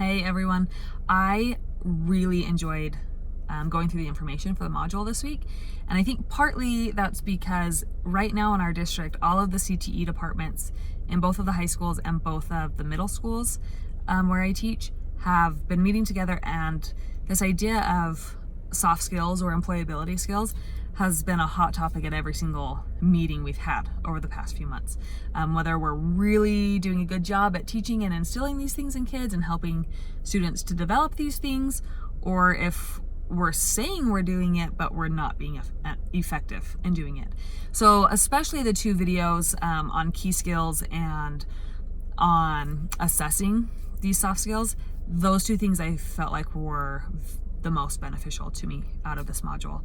Hey everyone, I really enjoyed going through the information for the module this week, and I think partly that's because right now in our district, all of the CTE departments in both of the high schools and both of the middle schools where I teach have been meeting together, and this idea of soft skills or employability skills has been a hot topic at every single meeting we've had over the past few months. Whether we're really doing a good job at teaching and instilling these things in kids and helping students to develop these things, or if we're saying we're doing it, but we're not being effective in doing it. So especially the two videos on key skills and on assessing these soft skills, those two things I felt like were the most beneficial to me out of this module.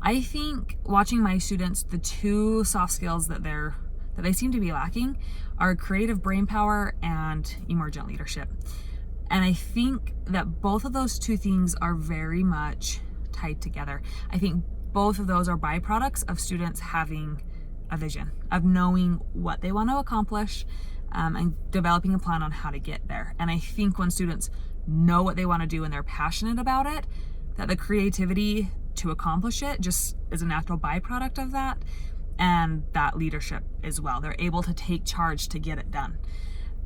I think watching my students, the two soft skills that they seem to be lacking are creative brain power and emergent leadership. And I think that both of those two things are very much tied together. I think both of those are byproducts of students having a vision, of knowing what they want to accomplish and developing a plan on how to get there. And I think when students know what they want to do and they're passionate about it, that the creativity to accomplish it just is a natural byproduct of that, and that leadership as well. They're able to take charge to get it done.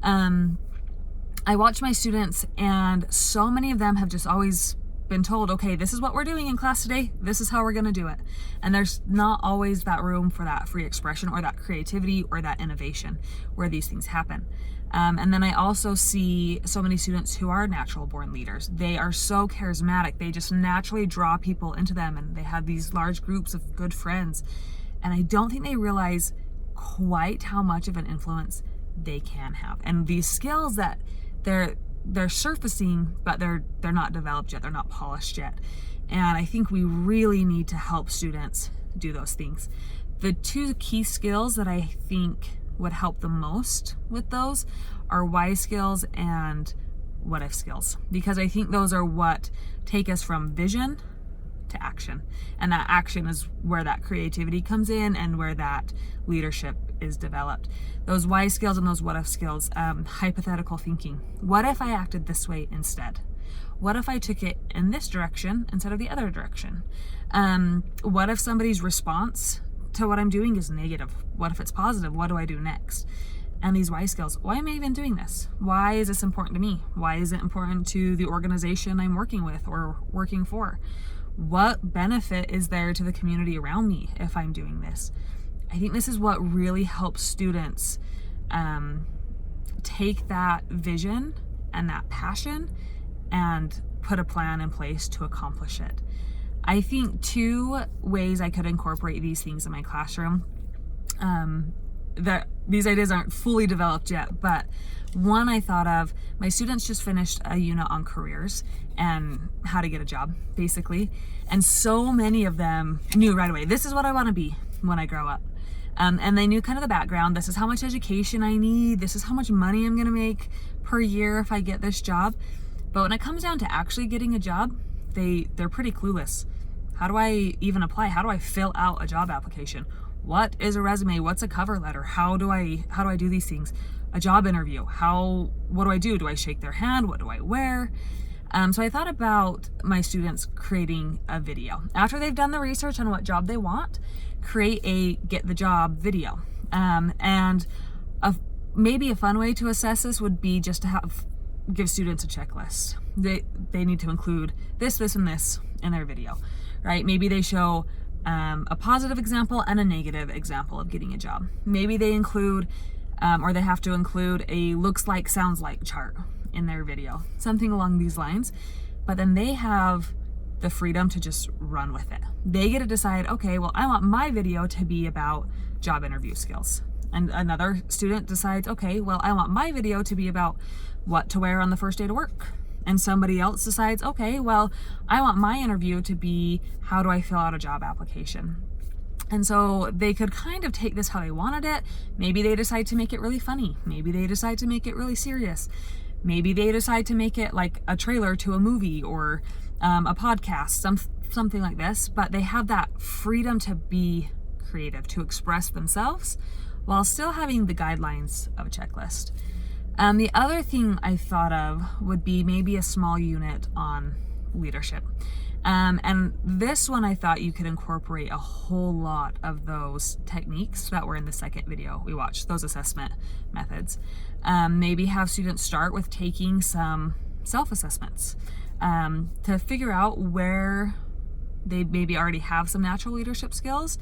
I watch my students, and so many of them have just always been told, okay, this is what we're doing in class today, this is how we're going to do it. And there's not always that room for that free expression or that creativity or that innovation where these things happen. And then I also see so many students who are natural born leaders. They are so charismatic. They just naturally draw people into them, and they have these large groups of good friends. And I don't think they realize quite how much of an influence they can have. And these skills that they're surfacing, but they're not developed yet. They're not polished yet. And I think we really need to help students do those things. The two key skills that I think would help the most with those are why skills and what if skills, because I think those are what take us from vision to action, and that action is where that creativity comes in and where that leadership is developed. Those why skills and those what if skills, hypothetical thinking. What if I acted this way instead? What if I took it in this direction instead of the other direction? What if somebody's response to what I'm doing is negative? What if it's positive? What do I do next? And these why skills. Why am I even doing this? Why is this important to me? Why is it important to the organization I'm working with or working for? What benefit is there to the community around me if I'm doing this? I think this is what really helps students take that vision and that passion and put a plan in place to accomplish it. I think two ways I could incorporate these things in my classroom, that these ideas aren't fully developed yet, but one I thought of, my students just finished a unit on careers and how to get a job, basically. And so many of them knew right away, this is what I want to be when I grow up. And they knew kind of the background. This is how much education I need. This is how much money I'm going to make per year if I get this job. But when it comes down to actually getting a job, they're pretty clueless. How do I even apply? How do I fill out a job application? What is a resume? What's a cover letter? How do I do these things? A job interview. What do I do? Do I shake their hand? What do I wear? So I thought about my students creating a video. After they've done the research on what job they want, create a get the job video. And maybe a fun way to assess this would be just to give students a checklist. They need to include this, and this in their video, right? Maybe they show a positive example and a negative example of getting a job. Maybe they include, or they have to include a looks like, sounds like chart in their video, something along these lines. But then they have the freedom to just run with it. They get to decide, okay, well, I want my video to be about job interview skills. And another student decides, okay, well, I want my video to be about what to wear on the first day to work. And somebody else decides, okay, well, I want my interview to be how do I fill out a job application? And so they could kind of take this how they wanted it. Maybe they decide to make it really funny. Maybe they decide to make it really serious. Maybe they decide to make it like a trailer to a movie or a podcast, something like this. But they have that freedom to be creative, to express themselves while still having the guidelines of a checklist. The other thing I thought of would be maybe a small unit on leadership. And this one I thought you could incorporate a whole lot of those techniques that were in the second video we watched, those assessment methods. Maybe have students start with taking some self-assessments to figure out where they maybe already have some natural leadership skills,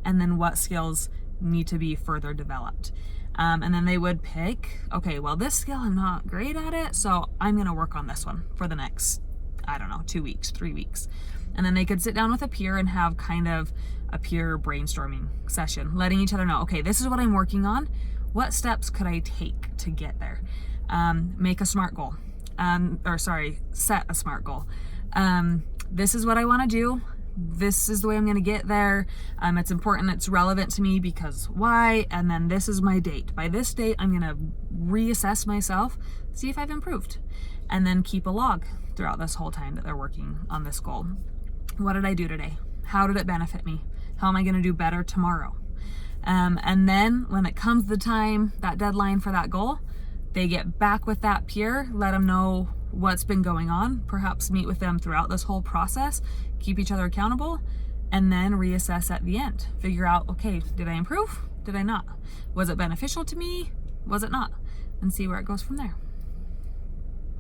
and then what skills need to be further developed. And then they would pick, okay, well, this skill I'm not great at it, so I'm gonna work on this one for the next, I don't know, 2 weeks, 3 weeks. And then they could sit down with a peer and have kind of a peer brainstorming session, letting each other know, okay, this is what I'm working on. What steps could I take to get there? Make a SMART goal. Set a SMART goal. This is what I want to do. This is the way I'm going to get there. It's important. It's relevant to me because why? And then this is my date. By this date, I'm going to reassess myself, see if I've improved, and then keep a log throughout this whole time that they're working on this goal. What did I do today? How did it benefit me? How am I going to do better tomorrow? And then when it comes the time, that deadline for that goal, they get back with that peer, let them know what's been going on, perhaps meet with them throughout this whole process, keep each other accountable, and then reassess at the end. Figure out, okay, did I improve? Did I not? Was it beneficial to me? Was it not? And see where it goes from there.